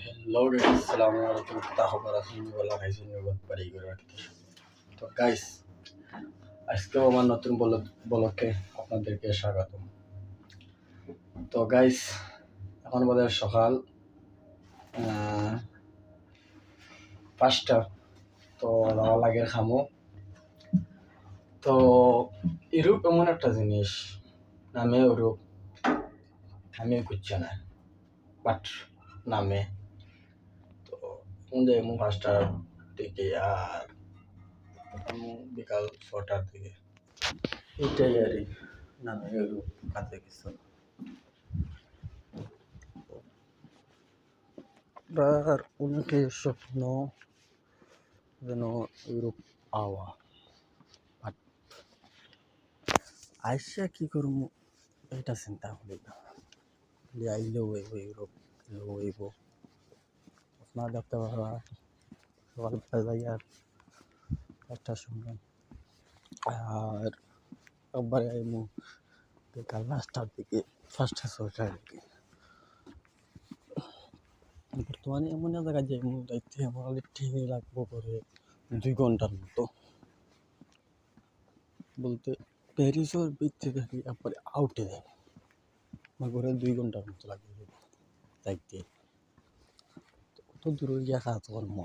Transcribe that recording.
Hello guys, আসসালামু আলাইকুম। তা খবর আছেন বলা খাইছেন বহুত পারি করে। তো গাইস, আজকেও আমার নতুন ব্লগে আপনাদেরকে স্বাগতম। তো গাইস, এখন বোধহয় সকাল 5টা। তো যাওয়া লাগে খামো। তো ইউরোপ এমন একটা জিনিস, নামে ইউরোপ, আমি বুঝছি না, বাট নামে। তো এমন 5টার দিকে আর বিকাল 6টার দিকে, এটাই আর নামে ইউরোপ, কাছে কিছু না। আর অনেকের স্বপ্ন যেন ইউরোপ আওয়া, বাট আইসা কি করবো এটা চিন্তা করি না। আইলেও হইব ইউরোপ, এলেও হইব। আপনারা দেখতে পারা সকালবেলা যাই আর 1টার সময়, আর একবারে আইমু বিকাল 5টার দিকে, 5টা 6টার দিকে। বর্তমানে এমন এক জায়গায় যাইমু, যাইতে আমার ট্রেনে লাগবো করে 2 ঘন্টার মতো। বলতে প্যারিসের ভিতরে থাকি, একবারে আউটে যাই আমার ঘরে 2 ঘন্টার মতো লাগবে যাইতে। অত দূরে গিয়া কাজ কর্ম